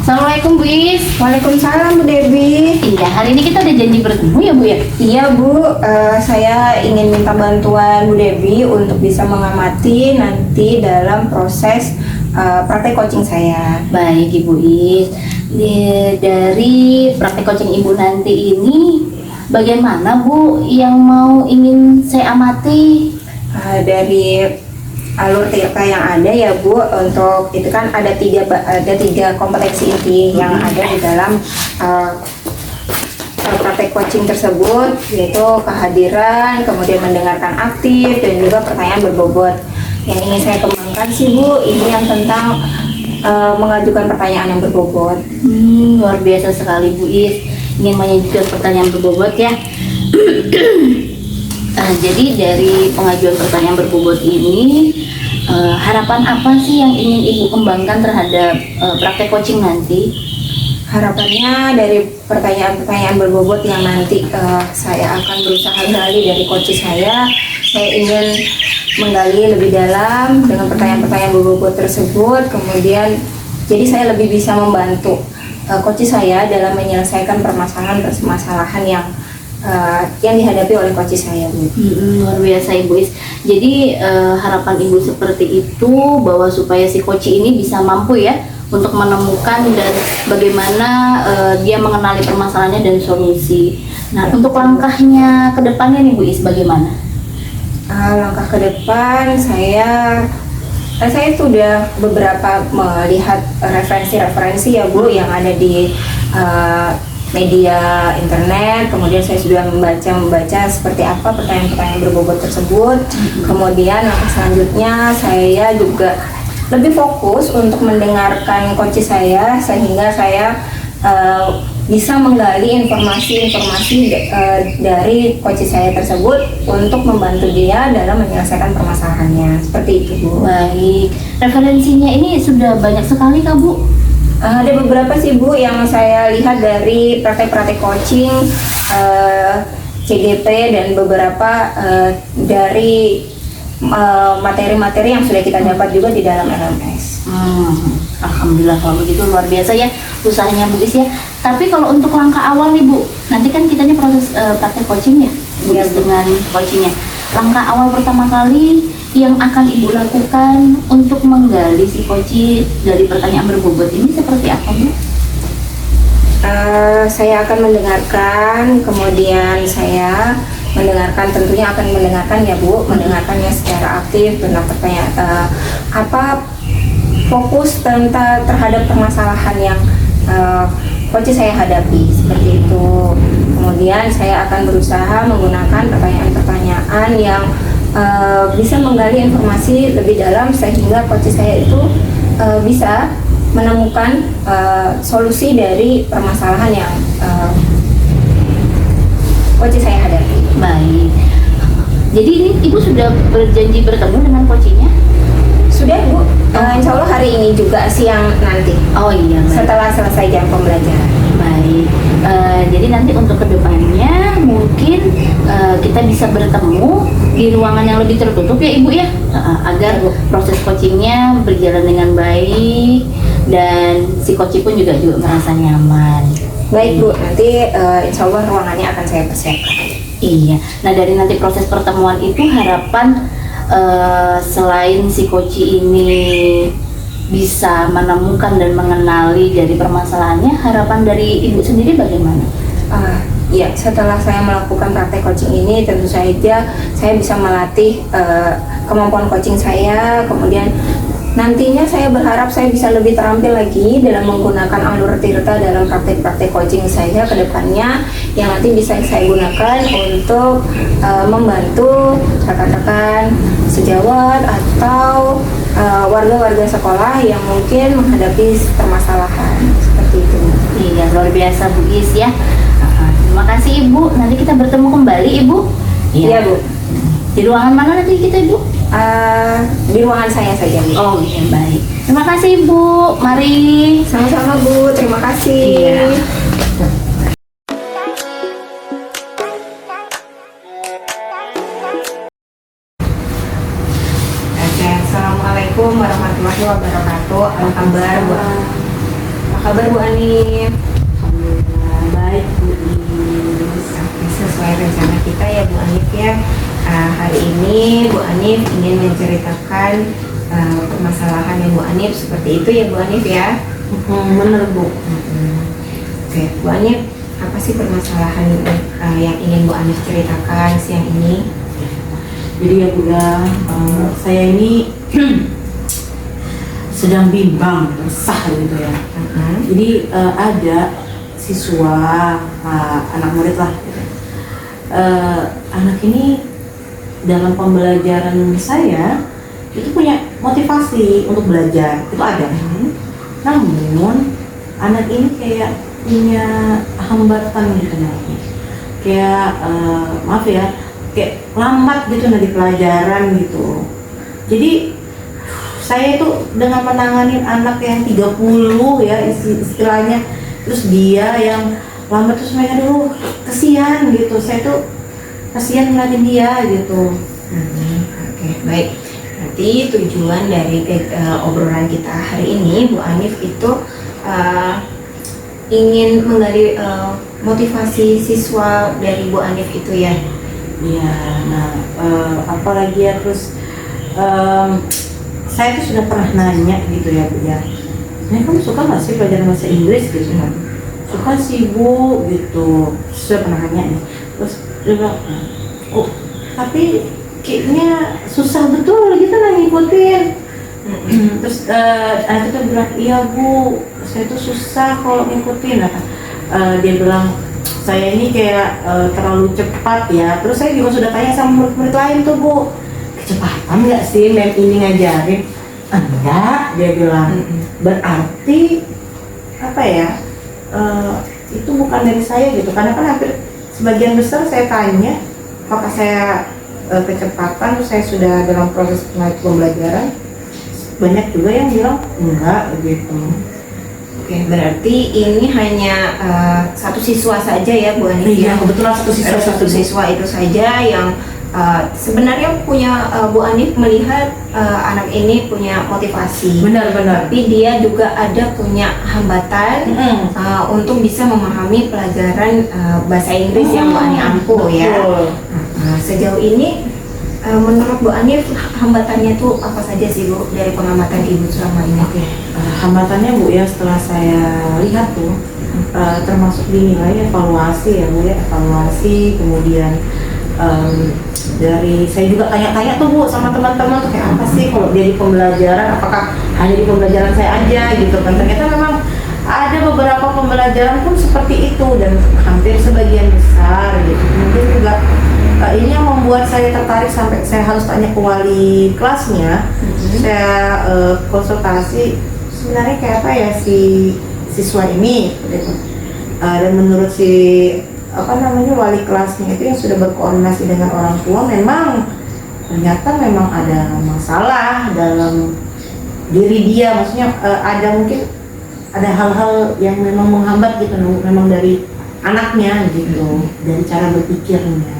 Assalamualaikum Bu Is. Waalaikumsalam Bu Dewi. Iya, hari ini kita ada janji bertemu ya Bu ya? Iya Bu, saya ingin minta bantuan Bu Dewi untuk bisa mengamati nanti dalam proses praktek coaching saya. Baik Ibu Is. Dari praktek coaching Ibu nanti ini, bagaimana Bu yang ingin saya amati? Dari alur TK yang ada ya Bu, untuk itu kan ada tiga kompetensi inti yang ada di dalam praktek coaching tersebut, yaitu kehadiran, kemudian mendengarkan aktif, dan juga pertanyaan berbobot. Yang ingin saya kembangkan sih Bu, ini yang tentang mengajukan pertanyaan yang berbobot. Luar biasa sekali Bu Is, ingin mengajukan pertanyaan berbobot ya. Jadi dari pengajuan pertanyaan berbobot ini, harapan apa sih yang ingin Ibu kembangkan terhadap praktek coaching nanti? Harapannya dari pertanyaan-pertanyaan berbobot yang nanti saya akan berusaha gali dari coach saya ingin menggali lebih dalam dengan pertanyaan-pertanyaan berbobot tersebut. Kemudian jadi saya lebih bisa membantu coach saya dalam menyelesaikan permasalahan yang dihadapi oleh coach saya, Bu. Luar biasa Ibu Is. Jadi harapan Ibu seperti itu, bahwa supaya si coach ini bisa mampu ya untuk menemukan dan bagaimana dia mengenali permasalahannya dan solusi. Nah, untuk langkahnya ke depannya nih Bu Is bagaimana? Langkah ke depan saya sudah beberapa melihat referensi-referensi ya Bu yang ada di media internet. Kemudian saya sudah membaca seperti apa pertanyaan-pertanyaan berbobot tersebut. Kemudian langkah selanjutnya saya juga lebih fokus untuk mendengarkan coach saya, sehingga saya bisa menggali informasi-informasi dari coach saya tersebut untuk membantu dia dalam menyelesaikan permasalahannya. Seperti itu Bu. Baik, referensinya ini sudah banyak sekali Kak Bu? Ada beberapa sih Bu yang saya lihat dari praktek-praktek coaching CGP dan beberapa dari materi-materi yang sudah kita dapat juga di dalam LMS. Alhamdulillah kalau begitu, luar biasa ya usahanya Bu Is ya. Tapi kalau untuk langkah awal nih Bu, nanti kan kita ini proses praktek coaching ya, Bu Is dengan coachingnya. Langkah awal pertama kali yang akan Ibu lakukan untuk menggali si coach dari pertanyaan berbobot ini seperti apa Bu? Saya akan mendengarkan, kemudian saya mendengarkan, tentunya akan mendengarkan ya Bu, mendengarkannya secara aktif tentang pertanyaan apa fokus terhadap permasalahan yang coach saya hadapi, seperti itu. Kemudian saya akan berusaha menggunakan pertanyaan-pertanyaan yang bisa menggali informasi lebih dalam, sehingga coach saya itu bisa menemukan solusi dari permasalahan yang coach saya hadapi. Baik. Jadi ini Ibu sudah berjanji bertemu dengan coachnya? Sudah Bu, insya Allah hari ini juga siang nanti. Oh iya, baik. Setelah selesai jam pembelajaran. Baik. Jadi nanti untuk kedepannya mungkin kita bisa bertemu di ruangan yang lebih tertutup ya Ibu ya, agar proses coachingnya berjalan dengan baik dan si coach pun juga merasa nyaman. Baik Bu, nanti insya Allah ruangannya akan saya persiapkan. Iya. Nah, dari nanti proses pertemuan itu harapan selain si coach ini bisa menemukan dan mengenali dari permasalahannya, harapan dari Ibu sendiri bagaimana? Ya, setelah saya melakukan praktek coaching ini, tentu saja saya bisa melatih kemampuan coaching saya. Kemudian nantinya saya berharap saya bisa lebih terampil lagi dalam menggunakan alur tirta dalam praktek-praktek coaching saya ke depannya, yang nanti bisa saya gunakan untuk membantu rekan-rekan sejawat atau warga-warga sekolah yang mungkin menghadapi permasalahan seperti itu. Iya, luar biasa Bu Is ya. Terima kasih Ibu. Nanti kita bertemu kembali Ibu. Iya Bu. Di ruangan mana nanti kita Ibu? Di ruangan saya saja Bu. Oh iya, baik. Terima kasih Ibu. Mari. Sama-sama Bu. Terima kasih. Iya. Assalamualaikum warahmatullahi wabarakatuh. Apa kabar Bu? Apa kabar Bu Anif? Alhamdulillah baik Bu Is. Sesuai rencana kita ya Bu Anif ya. Hari ini Bu Anif ingin menceritakan permasalahan yang Bu Anif seperti itu ya Bu Anif ya. Bener Bu. Oke, Bu Anif, apa sih permasalahan yang ingin Bu Anif ceritakan siang ini? Jadi ya Bu ya, saya ini sedang bimbang, resah gitu ya. Jadi ada siswa, anak murid lah gitu. Anak ini dalam pembelajaran saya itu punya motivasi untuk belajar, itu ada. Namun anak ini kayak punya hambatan gitu namanya. Kayak maaf ya, kayak lambat gitu di pelajaran gitu. Jadi saya itu dengan menangani anak yang 30 ya istilahnya, terus dia yang lambat, terus mereka dulu kesian gitu, saya tuh kesian ngeliatin dia gitu. Oke, baik. Nanti tujuan dari obrolan kita hari ini Bu Anif itu ingin menggali motivasi siswa dari Bu Anif itu ya. Iya, nah apalagi ya terus saya tuh sudah pernah nanya gitu ya Bu ya, "Nah, kamu suka nggak sih pelajaran bahasa Inggris gitu kan?" "Suka sih Bu," gitu. Sudah pernah nanya nih. Terus dia bilang, "Oh, tapi kayaknya susah betul gitu lah ngikutin." Terus anak itu bilang, "Iya Bu, saya tuh susah kalau ngikutin." Dia bilang, "Saya ini kayak terlalu cepat ya." Terus saya juga sudah tanya sama murid-murid lain tuh Bu, "Kecepatan nggak sih mem ini ngajarin?" "Enggak," dia bilang. Berarti apa ya, itu bukan dari saya gitu, karena kan hampir sebagian besar saya tanya apakah saya kecepatan, terus saya sudah dalam proses pembelajaran, banyak juga yang bilang enggak gitu. Oke, berarti ini hanya satu siswa saja ya Bu Anif? Iya, kebetulan satu siswa itu saja yang sebenarnya punya Bu Anif melihat anak ini punya motivasi. Benar-benar. Tapi dia juga ada punya hambatan untuk bisa memahami pelajaran bahasa Inggris yang Bu Anif ampuh ya. Sejauh ini menurut Bu Anif hambatannya itu apa saja sih Bu dari pengamatan Ibu selama ini? Oke, hambatannya Bu ya, setelah saya lihat tuh termasuk dinilai evaluasi ya Bu ya, evaluasi, kemudian dari saya juga tanya-tanya tuh Bu sama teman-teman tuh kayak apa sih kalau dia di pembelajaran, apakah hanya di pembelajaran saya aja gitu kan. Ternyata memang ada beberapa pembelajaran pun seperti itu dan hampir sebagian besar gitu. Mungkin juga ini yang membuat saya tertarik sampai saya harus tanya ke wali kelasnya. Saya konsultasi sebenarnya kayak apa ya si siswa ini gitu. Dan menurut si wali kelasnya itu yang sudah berkoordinasi dengan orang tua, memang ternyata memang ada masalah dalam diri dia, maksudnya ada mungkin ada hal-hal yang memang menghambat gitu, memang dari anaknya gitu, dari cara berpikirnya.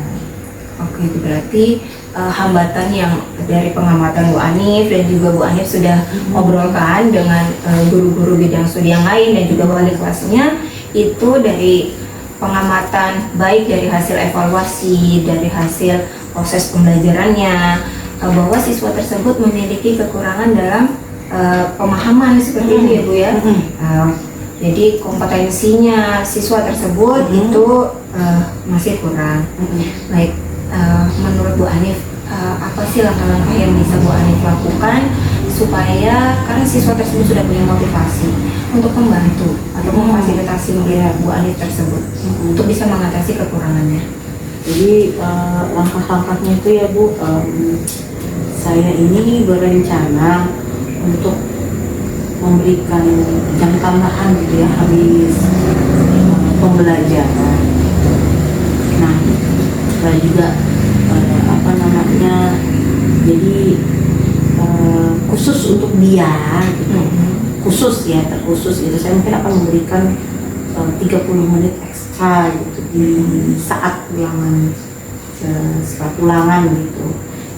Oke, itu berarti hambatan yang dari pengamatan Bu Anif dan juga Bu Anif sudah obrolkan dengan guru-guru bidang studi yang lain dan juga wali kelasnya, itu dari pengamatan baik dari hasil evaluasi, dari hasil proses pembelajarannya, bahwa siswa tersebut memiliki kekurangan dalam pemahaman seperti itu ya Bu ya. Jadi kompetensinya siswa tersebut itu masih kurang. Baik, menurut Bu Anif apa sih langkah-langkah yang bisa Bu Anif lakukan supaya, karena siswa tersebut sudah punya motivasi untuk membantu atau memfasilitasi Bu Anif tersebut untuk bisa mengatasi kekurangannya? Jadi langkah-langkahnya itu ya Bu, saya ini berencana untuk memberikan jam tambahan gitu ya habis pembelajaran. Nah, saya juga jadi khusus untuk dia gitu. Khusus ya, terkhusus gitu. Saya mungkin akan memberikan 30 menit ekstra gitu di saat ulangan, setelah ulangan gitu.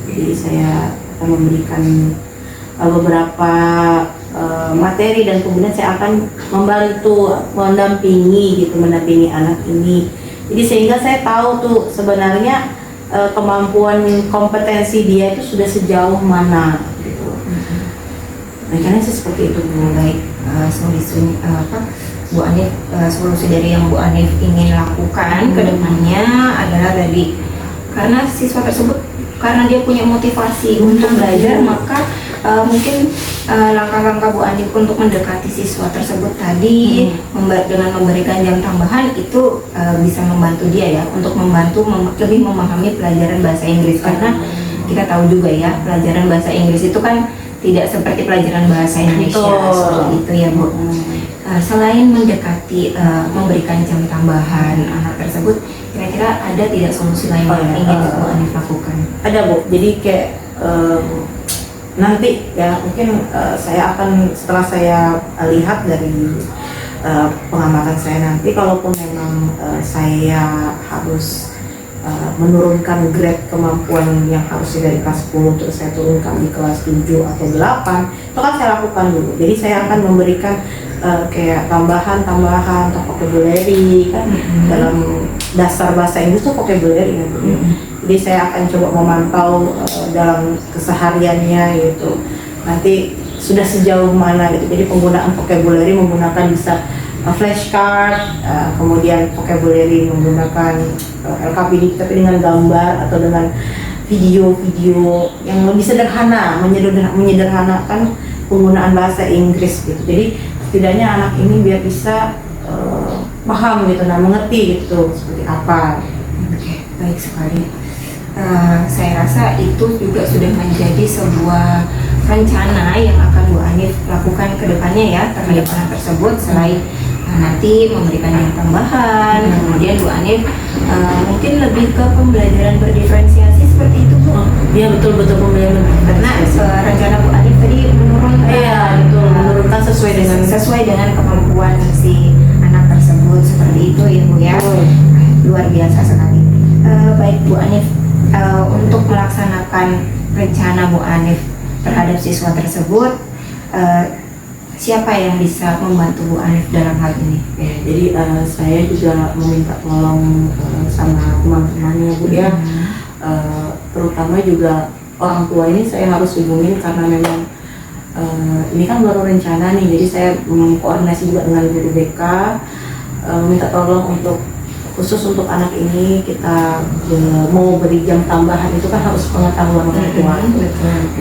Jadi saya akan memberikan beberapa materi, dan kemudian saya akan membantu mendampingi anak ini. Jadi sehingga saya tahu tuh sebenarnya kemampuan kompetensi dia itu sudah sejauh mana gitu. Makanya seperti itu Bu. Baik, Bu Anif, solusi dari yang Bu Anif ingin lakukan ke depannya adalah tadi, karena siswa tersebut karena dia punya motivasi untuk belajar, maka mungkin langkah-langkah Bu Anif untuk mendekati siswa tersebut tadi dengan memberikan jam tambahan itu bisa membantu dia ya untuk lebih memahami pelajaran bahasa Inggris, karena kita tahu juga ya pelajaran bahasa Inggris itu kan tidak seperti pelajaran bahasa Indonesia. Seperti itu ya Bu. Selain mendekati memberikan jam tambahan anak tersebut, kira-kira ada tidak solusi lain yang ingin Bu Anif lakukan? Ada Bu, jadi kayak nanti ya mungkin saya akan, setelah saya lihat dari pengamatan saya nanti, kalaupun memang saya harus menurunkan grade kemampuan yang harusnya dari kelas 10 terus saya turunkan di kelas 7 atau 8, itu kan saya lakukan dulu. Jadi saya akan memberikan kayak tambahan atau vocabulary kan, dalam dasar bahasa Inggris itu vocabulary kan. Jadi saya akan coba memantau dalam kesehariannya gitu, nanti sudah sejauh mana gitu. Jadi penggunaan vocabulary menggunakan bisa flashcard, kemudian vocabulary menggunakan LKPD tapi dengan gambar atau dengan video-video yang lebih sederhana, menyederhanakan penggunaan bahasa Inggris gitu. Jadi setidaknya anak ini biar bisa paham gitu, mengerti gitu seperti apa. Oke, baik sekali. Saya rasa itu juga sudah menjadi sebuah rencana yang akan Bu Anif lakukan ke depannya ya terhadap anak tersebut. Selain nanti memberikan yang tambahan, kemudian Bu Anif mungkin lebih ke pembelajaran berdiferensiasi seperti itu Bu. Iya betul pembelajaran Karena rencana Bu Anif tadi menurunkan sesuai dengan kemampuan si anak tersebut, seperti itu ya Bu ya. Luar biasa sekali. Baik Bu Anif, untuk melaksanakan rencana Bu Anif terhadap siswa tersebut, siapa yang bisa membantu Bu Anif dalam hal ini? Ya, jadi saya juga meminta tolong sama teman-temannya Bu ya, terutama juga orang tua ini saya harus hubungin karena memang ini kan baru rencana nih, jadi saya koordinasi juga dengan guru BK, minta tolong khusus untuk anak ini kita mau beri jam tambahan itu kan harus pengetahuan orang tua.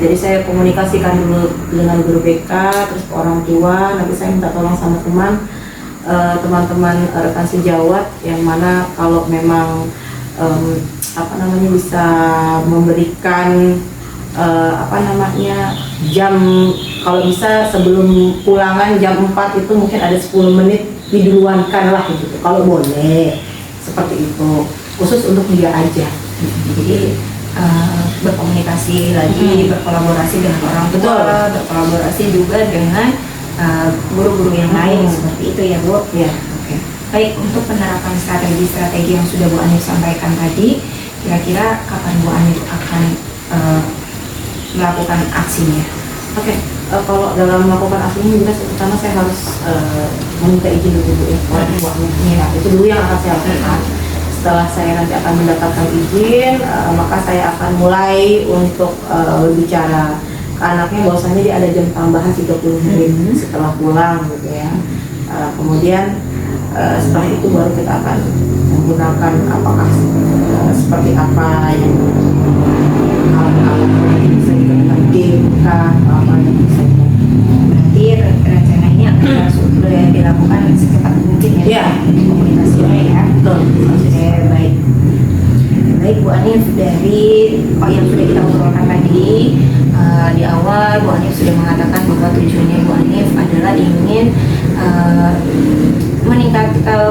Jadi saya komunikasikan dulu dengan guru BK, terus ke orang tua, nanti saya minta tolong sama teman-teman rekan sejawat yang mana kalau memang bisa memberikan jam, kalau bisa sebelum pulangan jam 4 itu mungkin ada 10 menit diduluankan lah gitu, kalau boleh seperti itu, khusus untuk dia aja. Jadi berkomunikasi lagi, berkolaborasi dengan orang tua, berkolaborasi juga dengan guru-guru yang lain, seperti itu ya Bu. Ya. Oke. Baik, untuk penerapan strategi yang sudah Bu Anif sampaikan tadi, kira-kira kapan Bu Anif akan melakukan aksinya? Oke. Kalau dalam melakukan aksinya juga pertama saya harus meminta izin dulu Bu ya, orang tuanya. Ya, itu dulu yang akan saya lakukan. Setelah saya nanti akan mendapatkan izin, maka saya akan mulai untuk berbicara ke anaknya bahwasanya dia ada jam tambahan 30 menit setelah pulang gitu ya. Kemudian setelah itu baru kita akan menggunakan apakah seperti apa yang alat-alat yang bisa digunakan, game kah, apa yang bisa Berarti rencana ini akan sudah dilakukan secepat mungkin ya? Komunikasinya ya. Betul. Oke, baik. Baik Bu Anif, dari yang sudah kita obrolkan tadi di awal, Bu Anif sudah mengatakan bahwa tujuannya Bu Anif adalah ingin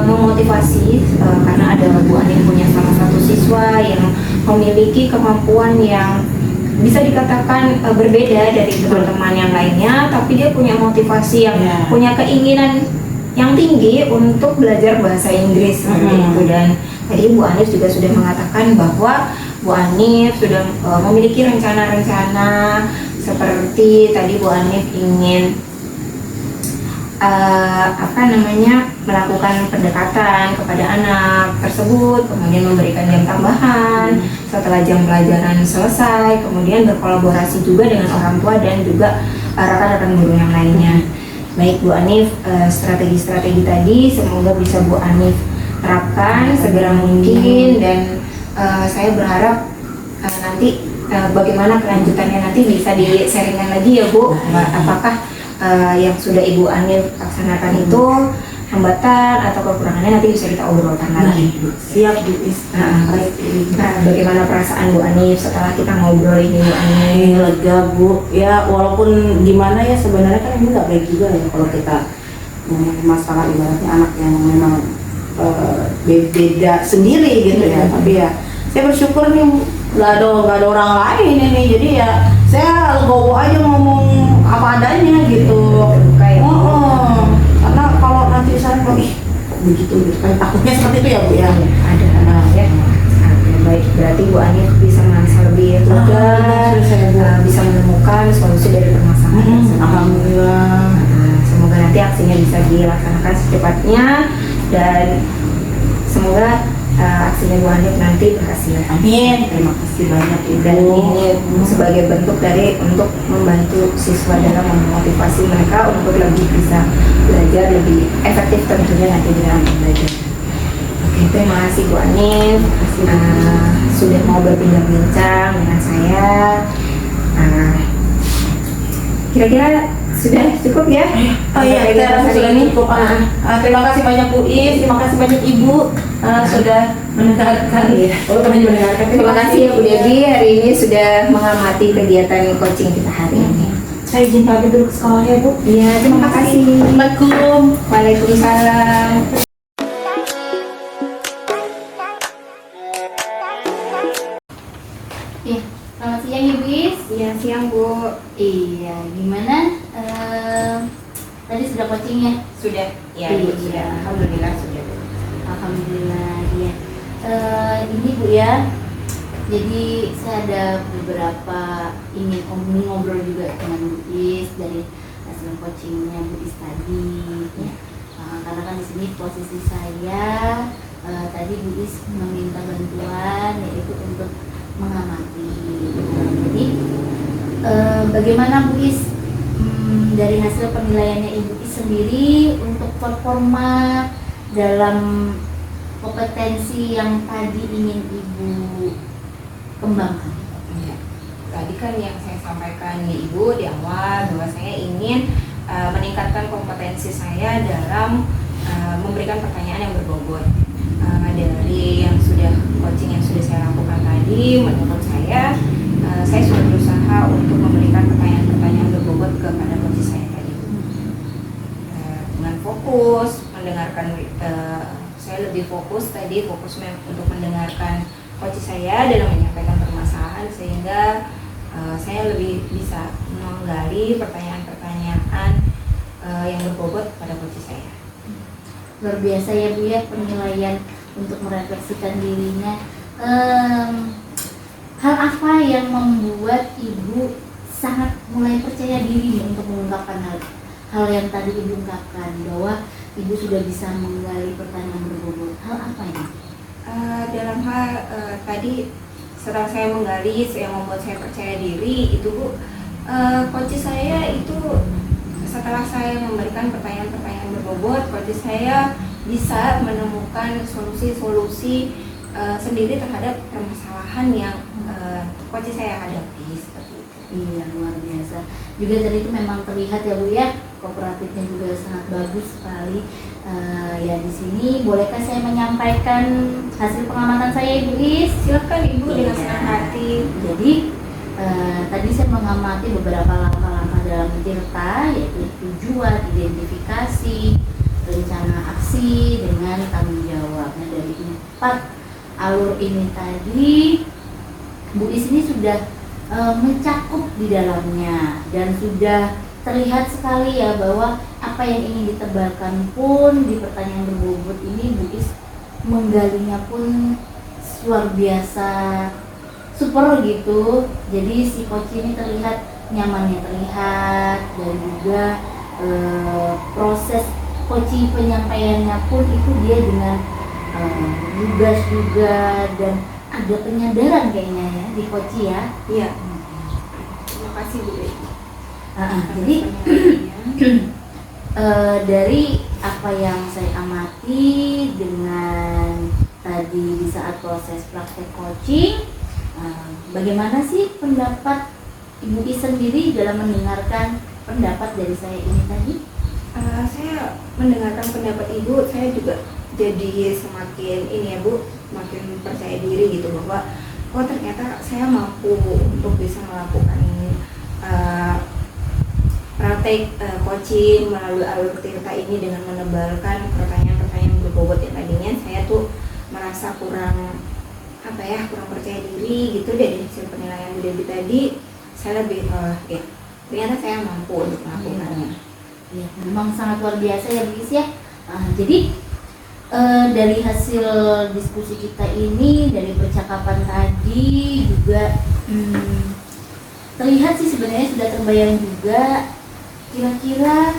memotivasi karena ada Bu Anif punya salah satu siswa yang memiliki kemampuan yang bisa dikatakan berbeda dari teman-teman yang lainnya, tapi dia punya motivasi yang punya keinginan yang tinggi untuk belajar bahasa Inggris seperti itu. Dan tadi Bu Anif juga sudah mengatakan bahwa Bu Anif sudah memiliki rencana-rencana seperti tadi Bu Anif ingin melakukan pendekatan kepada anak tersebut, kemudian memberikan jam tambahan setelah jam pelajaran selesai, kemudian berkolaborasi juga dengan orang tua dan juga rekan-rekan guru yang lainnya. Baik Bu Anif, strategi-strategi tadi semoga bisa Bu Anif terapkan segera mungkin, dan saya berharap nanti bagaimana kelanjutannya nanti bisa di-sharingkan lagi ya Bu. Apakah yang sudah Ibu Anif laksanakan itu hambatan atau kekurangannya nanti bisa kita obrolkan lagi. Siap Bu Is. Baik. Bagaimana perasaan Bu Anif setelah kita ngobrol ini Bu Anif? Lega Bu, ya walaupun gimana ya sebenarnya kan ini nggak baik juga ya kalau kita masalah ibaratnya anak yang memang beda sendiri gitu ya. Tapi ya saya bersyukur nih nggak ada orang lain ini, jadi ya saya legowo aja ngomong apa adanya gitu. Kayak Karena kalau nanti saya begitu kayak takutnya seperti itu ya Bu ya. ada ya. Baik, berarti Bu Anif bisa merasa lebih lega, bisa menemukan solusi dari permasalahan tersebut. Alhamdulillah. Semoga nanti aksinya bisa dilaksanakan secepatnya dan semoga aksinya Bu Anif nanti berhasil. Amin. Terima kasih banyak Ibu. Dan ini sebagai bentuk dari untuk membantu siswa dalam memotivasi mereka untuk lebih bisa belajar lebih efektif tentunya nanti dalam belajar. Oke, terima kasih Bu Anif sudah mau berbincang-bincang dengan saya. Kira-kira sudah cukup ya? Oh iya, saya rasa sudah cukup. Terima kasih banyak Bu Is, terima kasih banyak Ibu sudah mendengarkan. Oh, teman mendengarkan. Terima kasih ya Bu Devi hari ini sudah mengamati kegiatan coaching kita hari ini. Saya izin pamit dulu ke sekolah ya Bu. Iya, terima kasih. Assalamualaikum. Waalaikumsalam. Iya, selamat siang Ibu Is. Iya, siang Bu. Iya, gimana? Tadi sudah coaching ya? Sudah, ya Bu, Iya. sudah. Alhamdulillah sudah. Alhamdulillah, iya. Ini Bu ya, jadi saya ada beberapa ingin ngobrol juga dengan Bu Is dari hasil coachingnya Bu Is tadi. Ya. Karena kan di sini posisi saya tadi Bu Is meminta bantuan yaitu untuk mengamati. Jadi bagaimana Bu Is dari hasil penilaiannya Ibu Is sendiri untuk performa dalam kompetensi yang tadi ingin Ibu kembangkan? Ya. Tadi kan yang saya sampaikan di Ibu di awal bahwa saya ingin meningkatkan kompetensi saya dalam memberikan pertanyaan yang berbobot. Dari yang sudah coaching yang sudah saya lakukan tadi, menurut saya sudah berusaha untuk memberikan pertanyaan-pertanyaan berbobot kepada coach saya tadi. Dengan fokus mendengarkan, saya lebih fokus untuk mendengarkan coach saya dalam menyampaikan permasalahan, sehingga saya lebih bisa menggali pertanyaan-pertanyaan yang berbobot pada coach saya. Luar biasa ya Bu ya, penilaian untuk merefleksikan dirinya. Hal apa yang membuat Ibu sangat mulai percaya diri nih untuk mengungkapkan hal yang tadi Ibu ungkapkan, bahwa Ibu sudah bisa menggali pertanyaan berbobot? Hal apa ini? Dalam hal tadi setelah saya menggali yang membuat saya percaya diri itu Bu, coach saya itu setelah saya memberikan pertanyaan-pertanyaan berbobot, coach saya bisa menemukan solusi-solusi sendiri terhadap permasalahan yang coach saya hadapi seperti itu. Iya, luar biasa. Juga dari itu memang terlihat ya Bu ya, kooperatifnya juga sangat bagus sekali. Ya di sini bolehkah saya menyampaikan hasil pengamatan saya Ibu Is? Silakan Ibu dengan Iya. senang hati. Jadi tadi saya mengamati beberapa langkah-langkah dalam mencerita, yaitu tujuan, identifikasi, rencana aksi, dengan tanggung jawab. Nah, dari 4 alur ini tadi, Bu Is ini sudah mencakup di dalamnya, dan sudah terlihat sekali ya bahwa apa yang ingin ditebarkan pun di pertanyaan berbobot ini Bu Is menggalinya pun luar biasa super gitu. Jadi si coach ini terlihat nyamannya terlihat, dan juga proses coaching penyampaiannya pun itu dia dengan lugas juga dan ada penyadaran kayaknya ya di coaching ya. Iya. Terima kasih Bu. Jadi dari apa yang saya amati dengan tadi di saat proses praktek coaching, bagaimana sih pendapat Ibu I sendiri dalam mendengarkan pendapat dari saya ini tadi? Saya mendengarkan pendapat Ibu, saya juga jadi semakin ini ya Bu, makin percaya diri gitu bahwa oh ternyata saya mampu untuk bisa melakukan praktek coaching melalui alur cerita ini dengan menebalkan pertanyaan-pertanyaan berbobot yang tadinya saya tuh merasa kurang kurang percaya diri gitu. Dari hasil penilaian Bu Debbie tadi saya lebih ya ternyata saya mampu untuk melakukannya. Ya, memang sangat luar biasa ya guys ya. Jadi dari hasil diskusi kita ini, dari percakapan tadi juga terlihat sih sebenarnya sudah terbayang juga. Kira-kira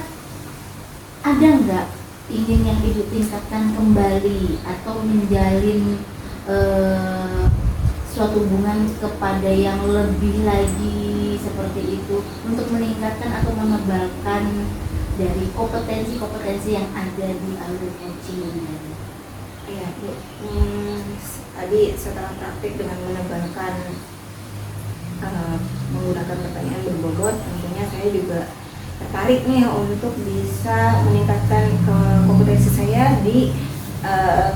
ada nggak ingin yang Ibu tingkatkan kembali atau menjalin suatu hubungan kepada yang lebih lagi seperti itu untuk meningkatkan atau menebalkan dari kompetensi-kompetensi yang ada di alur coaching ini? Iya Bu, tadi setelah praktik dengan menebalkan menggunakan pertanyaan berbobot, tentunya saya juga tertarik nih untuk bisa meningkatkan kompetensi saya di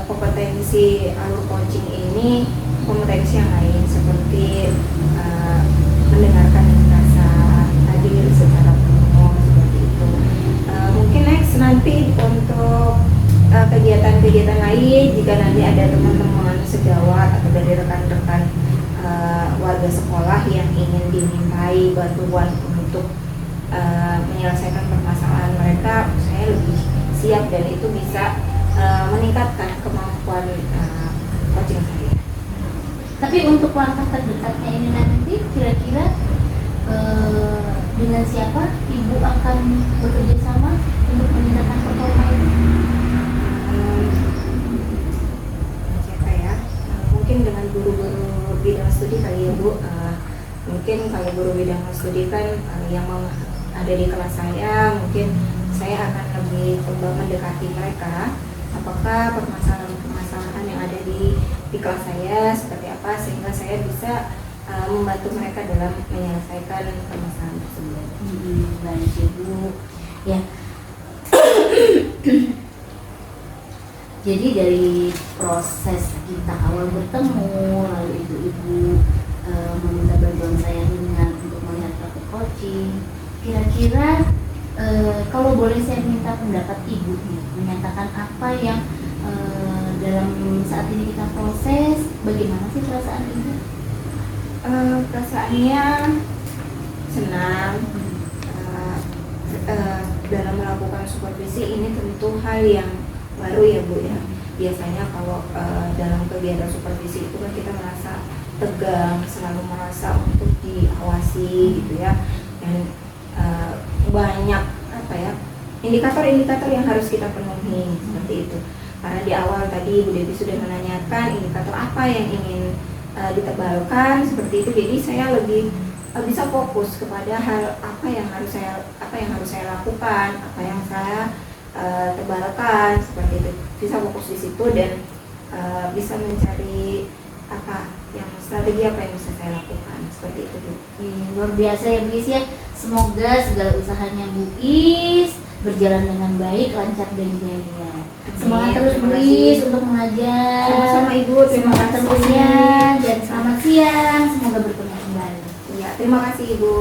kompetensi alur coaching ini, kompetensi yang lain seperti mendengarkan dengan rasa adil secara penuh seperti itu. Mungkin next nanti untuk kegiatan-kegiatan lain, jika nanti ada teman-teman sejawat atau dari rekan-rekan warga sekolah yang ingin dimintai bantuan untuk menyelesaikan permasalahan mereka, saya lebih siap dan itu bisa meningkatkan kemampuan coaching saya. Tapi untuk langkah terdekatnya ini nanti kira-kira dengan siapa Ibu akan bekerja sama untuk meningkatkan performa ini? Siapa ya? Mungkin dengan guru-guru bidang studi kali ya Bu. Mungkin kalau guru bidang studi kan yang ada di kelas saya, mungkin saya akan lebih coba mendekati mereka. Apakah permasalahan-permasalahan yang ada di kelas saya seperti apa, sehingga saya bisa membantu mereka dalam menyelesaikan permasalahan tersebut. Baik Ibu. Ya. Jadi dari proses kita awal bertemu, lalu Ibu meminta bantuan saya dengan untuk melihat praktek coaching. Kira-kira kalau boleh saya minta pendapat Ibu nih, menyatakan apa yang dalam saat ini kita proses, bagaimana sih perasaan Ibu? Perasaannya senang. Dalam melakukan supervisi ini tentu hal yang baru ya Bu ya. Biasanya kalau dalam kegiatan supervisi itu kan kita merasa tegang, selalu merasa untuk diawasi gitu ya, dan banyak indikator-indikator yang harus kita penuhi seperti itu. Karena di awal tadi Bu Debbie sudah menanyakan indikator apa yang ingin ditebalkan seperti itu, jadi saya lebih bisa fokus kepada hal apa yang harus saya lakukan, apa yang saya tebalkan seperti itu, bisa fokus di situ dan bisa mencari strategi apa yang bisa saya lakukan seperti itu Bu. Luar biasa ya Bu Is ya. Semoga segala usahanya Bu Is berjalan dengan baik, lancar dan jaya. Semangat terus Bu Is untuk mengajar. Sama-sama Ibu, terima kasih. Terusnya dan selamat siang. Semoga bertemu kembali. Iya, terima kasih Ibu.